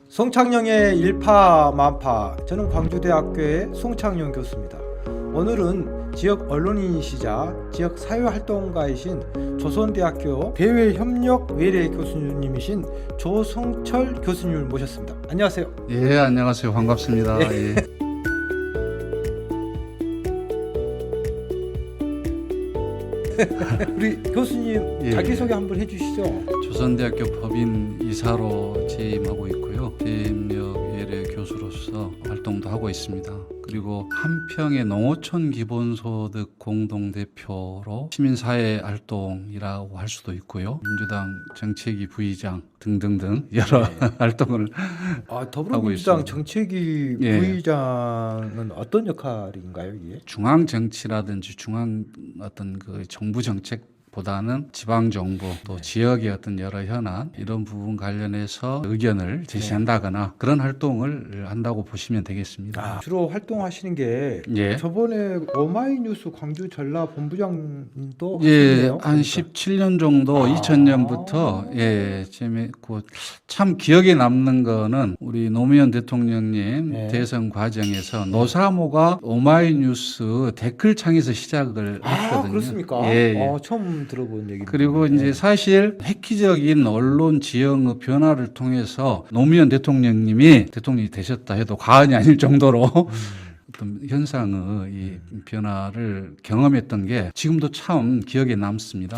송창영의 일파만파. 저는 광주대학교의 송창영 교수입니다. 오늘은 지역 언론인이시자 지역 사회활동가이신 조선대학교 대외협력외래 교수님이신 조성철 교수님을 모셨습니다. 안녕하세요. 예, 안녕하세요. 반갑습니다. 예. 우리 교수님 예. 자기소개 한번 해주시죠. 조선대학교 법인 이사로 재임하고 있고요. 대협력외래 교수로서 활동도 하고 있습니다. 그리고 한평의 농어촌 기본소득 공동대표로 시민사회 활동이라고 할 수도 있고요. 민주당 정책위 부의장 등등등 여러 활동을 더불어민주당 하고 있습니다. 정책위 예. 부의장은 어떤 역할인가요, 이게? 중앙 정치라든지 중앙 어떤 그 정부 정책보다는 지방 정부 또 지역의 어떤 여러 현안 이런 부분 관련해서 의견을 제시한다거나 그런 활동을 한다고 보시면 되겠습니다. 주로 활동하시는 게 예. 저번에 오마이뉴스 광주 전라 본부장도 예, 하시네요. 한 17년 정도 2000년부터 재밌고 참 기억에 남는 거는 우리 노무현 대통령님 네. 대선 과정에서 노사모가 오마이뉴스 댓글창에서 시작을 했거든요. 그렇습니까? 예, 예. 처음 들어본 얘기입니다. 그리고 이제 사실 획기적인 언론 지형의 변화를 통해서 노무현 대통령님이 대통령이 되셨다 해도 과언이 아닐 정도로 어떤 현상의 이 변화를 경험했던 게 지금도 참 기억에 남습니다.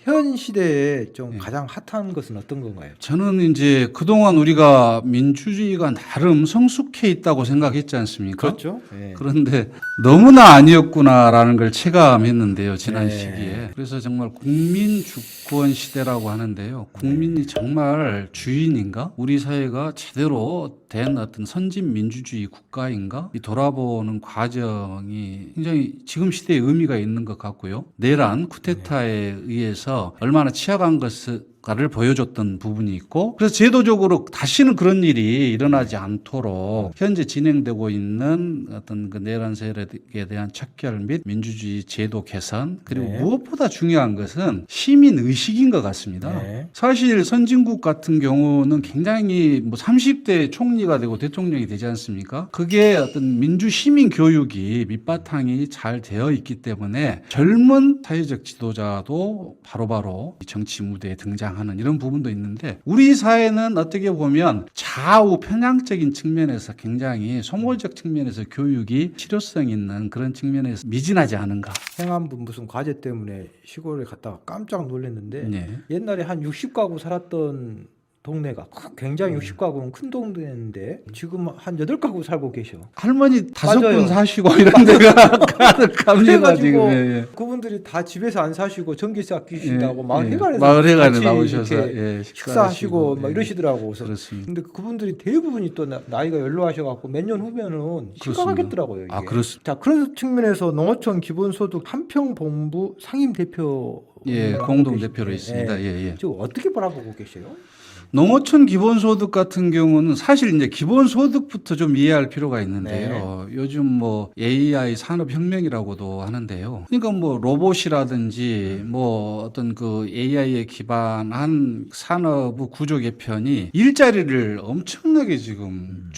현 시대에 좀 예. 가장 핫한 것은 어떤 건가요? 저는 이제 그동안 우리가 민주주의가 나름 성숙해 있다고 생각했지 않습니까? 그렇죠. 예. 그런데 너무나 아니었구나라는 걸 체감했는데요, 지난 네. 시기에. 그래서 정말 국민 주권 시대라고 하는데요. 국민이 정말 주인인가? 우리 사회가 제대로 된 어떤 선진 민주주의 국가인가? 이 돌아보는 과정이 굉장히 지금 시대에 의미가 있는 것 같고요. 내란 쿠데타에 의해서 얼마나 취약한 것을 보여줬던 부분이 있고, 그래서 제도적으로 다시는 그런 일이 일어나지 않도록 현재 진행되고 있는 어떤 그 내란 세력에 대한 척결 및 민주주의 제도 개선, 그리고 네. 무엇보다 중요한 것은 시민 의식인 것 같습니다. 네. 사실 선진국 같은 경우는 굉장히 30대 총리가 되고 대통령이 되지 않습니까? 그게 어떤 민주 시민 교육이 밑바탕이 잘 되어 있기 때문에 젊은 사회적 지도자도 바로바로 정치 무대에 등장하는 이런 부분도 있는데, 우리 사회는 어떻게 보면 좌우 편향적인 측면에서 굉장히 소모적 측면에서 교육이 실효성 있는 그런 측면에서 미진하지 않은가. 행안부 무슨 과제 때문에 시골에 갔다가 깜짝 놀랐는데 네. 옛날에 한 60가구 살았던 동네가 굉장히 60가구는 큰 동네인데 지금 한 8가구 살고 계셔. 할머니 5분 맞아요. 사시고 이런 데가 가득합니다 그래가지고 지금. 예, 그분들이 다 집에서 안 사시고 전기세 아끼신다고 예, 마을회관에서 마을회관에 같이 나오셔서 이렇게 식사하시고 막 이러시더라고. 그래서 그렇습니다. 근데 그분들이 대부분이 또 나이가 연로하셔갖고 몇 년 후면은 심각하겠더라고요. 이게. 그렇습니다. 자, 그런 측면에서 농어촌 기본소득 한평본부 상임 대표 공동 대표로 있습니다. 지금 어떻게 바라보고 계세요? 농어촌 기본소득 같은 경우는 사실 이제 기본소득부터 좀 이해할 필요가 있는데요. 요즘 AI 산업혁명이라고도 하는데요. 그러니까 로봇이라든지 어떤 그 AI에 기반한 산업의 구조 개편이 일자리를 엄청나게 지금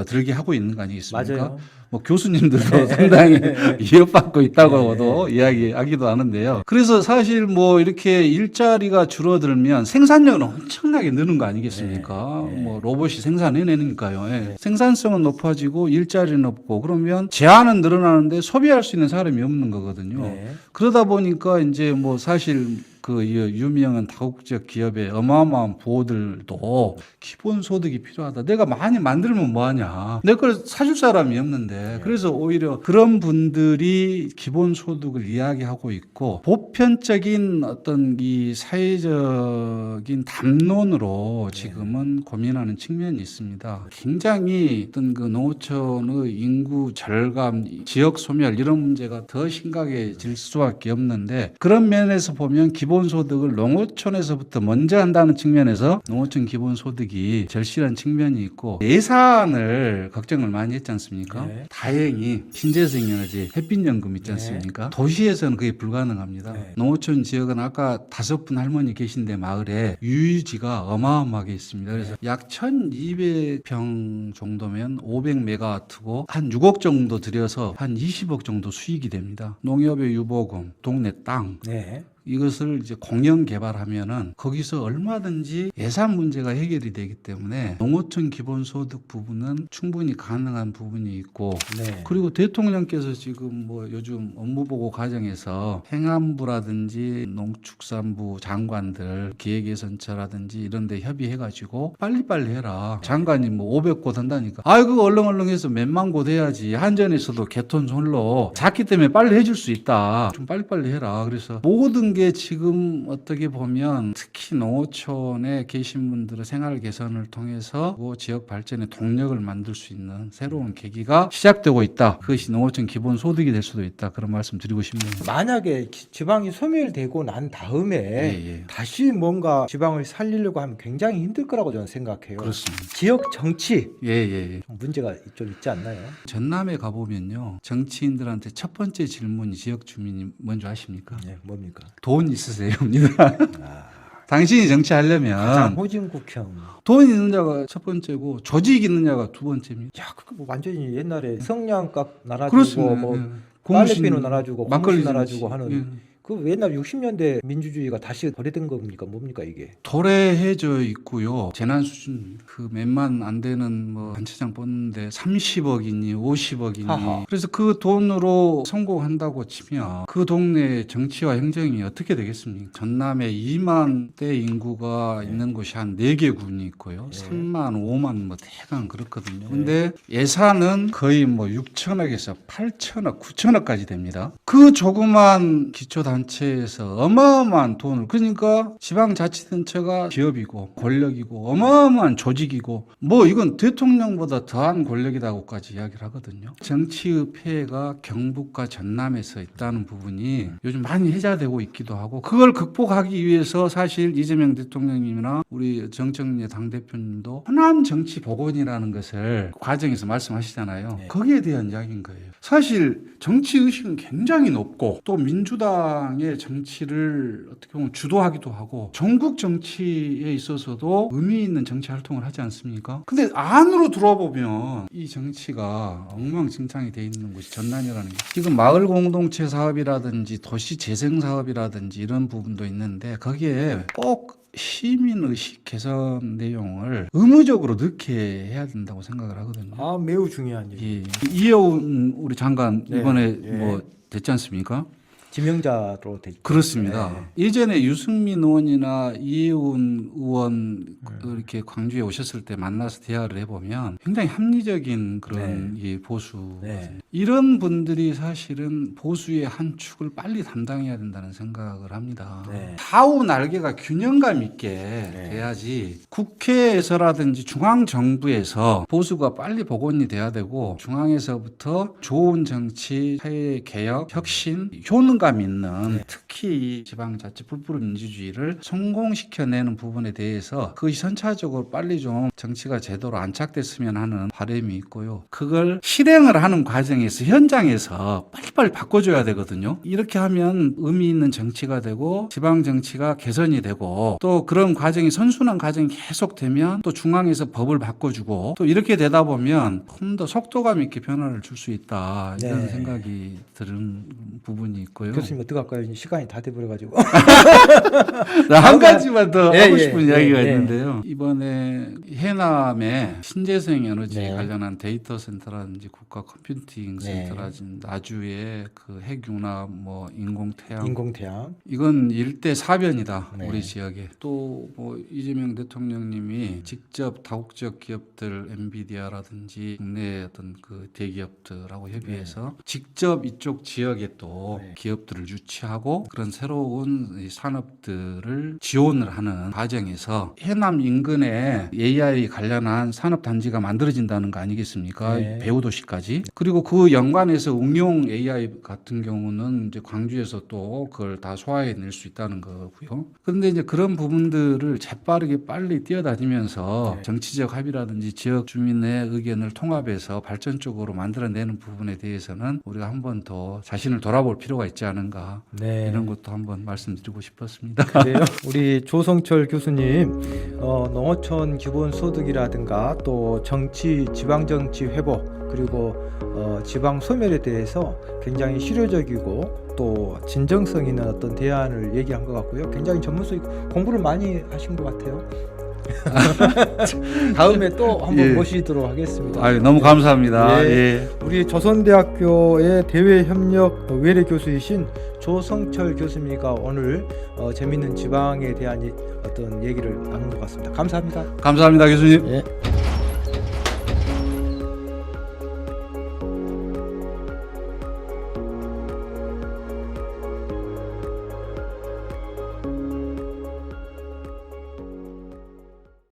들게 하고 있는 거 아니겠습니까? 맞아요. 교수님들도 상당히 위협받고 있다고도 이야기하기도 하는데요. 그래서 사실 이렇게 일자리가 줄어들면 생산력은 엄청나게 느는 거 아니겠습니까? 로봇이 생산해내니까요. 생산성은 높아지고 일자리는 없고, 그러면 제한은 늘어나는데 소비할 수 있는 사람이 없는 거거든요. 그러다 보니까 이제 사실 그 유명한 다국적 기업의 어마어마한 부호들도 기본 소득이 필요하다. 내가 많이 만들면 뭐하냐. 내 걸 사줄 사람이 없는데. 그래서 오히려 그런 분들이 기본 소득을 이야기하고 있고, 보편적인 어떤 이 사회적인 담론으로 지금은 고민하는 측면이 있습니다. 굉장히 어떤 그 농어촌의 인구 절감, 지역 소멸 이런 문제가 더 심각해질 수밖에 없는데, 그런 면에서 보면 기본 기본소득을 농어촌에서부터 먼저 한다는 측면에서 농어촌 기본소득이 절실한 측면이 있고 예산을 걱정을 많이 했지 않습니까? 네. 다행히 신재생에너지 햇빛연금 있지 않습니까? 도시에서는 그게 불가능합니다. 네. 농어촌 지역은 아까 5분 할머니 계신데 마을에 유유지가 어마어마하게 있습니다. 그래서 약 1200평 정도면 500메가와트고 한 6억 정도 들여서 한 20억 정도 수익이 됩니다. 농협의 유보금, 동네 땅 네. 이것을 이제 공영 개발하면은 거기서 얼마든지 예산 문제가 해결이 되기 때문에 농어촌 기본소득 부분은 충분히 가능한 부분이 있고 네. 그리고 대통령께서 지금 뭐 요즘 업무보고 과정에서 행안부라든지 농축산부 장관들 기획예산처라든지 이런 데 협의해가지고 빨리빨리 해라. 장관이 뭐 500곳 한다니까. 아이고 얼렁얼렁해서 몇만 곳 해야지. 한전에서도 개톤솔로 작기 때문에 빨리 해줄 수 있다. 좀 빨리빨리 해라. 그래서 모든 게 지금 어떻게 보면 특히 농어촌에 계신 분들의 생활 개선을 통해서 그 지역 발전의 동력을 만들 수 있는 새로운 계기가 시작되고 있다. 그것이 농어촌 기본 소득이 될 수도 있다. 그런 말씀 드리고 싶네요. 만약에 지방이 소멸되고 난 다음에 예. 다시 뭔가 지방을 살리려고 하면 굉장히 힘들 거라고 저는 생각해요. 그렇습니다. 지역 정치 예. 좀 문제가 좀 있지 않나요? 전남에 가보면요. 정치인들한테 첫 번째 질문이 지역 주민이 뭔지 아십니까? 네, 뭡니까? 돈 있으세요?입니다. 당신이 가장 정치하려면 호진국형. 돈 있는 자가 첫 번째고 조직 있는 자가 두 번째입니다. 야, 그거 뭐 완전히 옛날에 성냥값 날아주고 그렇습니다. 뭐 예. 빨래비누 날아주고 막걸리 고무신 날아주고 정치. 하는 예. 그 옛날 60년대 민주주의가 다시 도래된 겁니까? 뭡니까 이게? 도래해져 있고요. 재난 수준 그 몇만 안 되는 뭐 단체장 뽑는데 30억이니 50억이니 하하. 그래서 그 돈으로 성공한다고 치면 그 동네 정치와 행정이 어떻게 되겠습니까? 전남에 2만 대 인구가 있는 곳이 한 4개 군이 있고요. 3만 5만 뭐 대강 그렇거든요. 근데 예산은 거의 뭐 6천억에서 8천억 9천억까지 됩니다. 그 조그만 기초단체에서 어마어마한 돈을 그러니까 지방자치단체가 기업이고 권력이고 어마어마한 조직이고 뭐 이건 대통령보다 더한 권력이라고까지 이야기를 하거든요. 정치의 폐해가 경북과 전남에서 있다는 부분이 요즘 많이 회자되고 있기도 하고 그걸 극복하기 위해서 사실 이재명 대통령님이나 우리 정청래 당대표님도 호남 정치 복원이라는 것을 과정에서 말씀하시잖아요. 거기에 대한 이야기인 거예요. 사실 정치의식은 굉장히 높고 또 민주당의 정치를 어떻게 보면 주도하기도 하고 전국 정치에 있어서도 의미 있는 정치 활동을 하지 않습니까? 근데 안으로 들어보면 이 정치가 엉망진창이 돼 있는 곳이 전남이라는 게 지금 마을 공동체 사업이라든지 도시 재생 사업이라든지 이런 부분도 있는데 거기에 꼭 시민의식 개선 내용을 의무적으로 넣게 해야 된다고 생각을 하거든요. 아, 매우 중요한 일. 예. 이혜원 우리 장관 네. 이번에 예. 뭐 됐지 않습니까? 지명자로 됐죠. 그렇습니다. 네. 예전에 유승민 의원이나 이혜원 의원 이렇게 광주에 오셨을 때 만나서 대화를 해보면 굉장히 합리적인 그런 이 보수 네. 이런 분들이 사실은 보수의 한 축을 빨리 담당해야 된다는 생각을 합니다. 네. 좌우 날개가 균형감 있게 돼야지 국회에서라든지 중앙정부에서 보수가 빨리 복원이 돼야 되고 중앙에서부터 좋은 정치, 사회 개혁, 혁신, 효능감 있는 특히 이 지방자치 뿔뿔이 민주주의를 성공시켜내는 부분에 대해서 그것이 선차적으로 빨리 좀 정치가 제대로 안착됐으면 하는 바람이 있고요. 그걸 실행을 하는 과정에서 현장에서 빨리빨리 바꿔줘야 되거든요. 이렇게 하면 의미 있는 정치가 되고 지방 정치가 개선이 되고 또 그런 과정이 선순환 과정이 계속되면 또 중앙에서 법을 바꿔주고 또 이렇게 되다 보면 좀 더 속도감 있게 변화를 줄 수 있다 이런 네. 생각이 드는 부분이 있고요. 교수님 어떡할까요? 시간이 다 돼버려가지고. 한 가지만 더 예, 하고 예, 싶은 예, 이야기가 예. 있는데요. 이번에 해남에 신재생 에너지에 네. 관련한 데이터 센터라든지 국가 컴퓨팅 네. 센터라든지 나주의 그 핵융합 뭐 인공태양 인공태양. 이건 일대 사변이다. 네. 우리 지역에. 또 뭐 이재명 대통령님이 직접 다국적 기업들 엔비디아라든지 국내 어떤 그 대기업들하고 협의해서 직접 이쪽 지역에 또 네. 기업 기업들을 유치하고 그런 새로운 이 산업들을 지원을 하는 과정에서 해남 인근에 AI 관련한 산업 단지가 만들어진다는 거 아니겠습니까? 네. 배후도시까지. 그리고 그 연관해서 응용 AI 같은 경우는 이제 광주에서 또 그걸 다 소화해낼 수 있다는 거고요. 그런데 이제 그런 부분들을 재빠르게 빨리 뛰어다니면서 네. 정치적 합의라든지 지역 주민의 의견을 통합해서 발전적으로 만들어내는 부분에 대해서는 우리가 한 번 더 자신을 돌아볼 필요가 있지 않은가 네. 이런 것도 한번 말씀드리고 싶었습니다. 그래요. 우리 조성철 교수님, 농어촌 기본소득이라든가 또 정치, 지방정치 회복 그리고 지방 소멸에 대해서 굉장히 실효적이고 또 진정성 있는 어떤 대안을 얘기한 것 같고요. 굉장히 전문성 있고 공부를 많이 하신 것 같아요. 다음에 또 한번 예. 모시도록 하겠습니다. 아유, 너무 감사합니다. 예. 예. 우리 조선대학교의 대외협력 외래 교수이신 조성철 교수님과 오늘 재미있는 지방에 대한 어떤 얘기를 나눈 것 같습니다. 감사합니다. 감사합니다, 교수님. 예.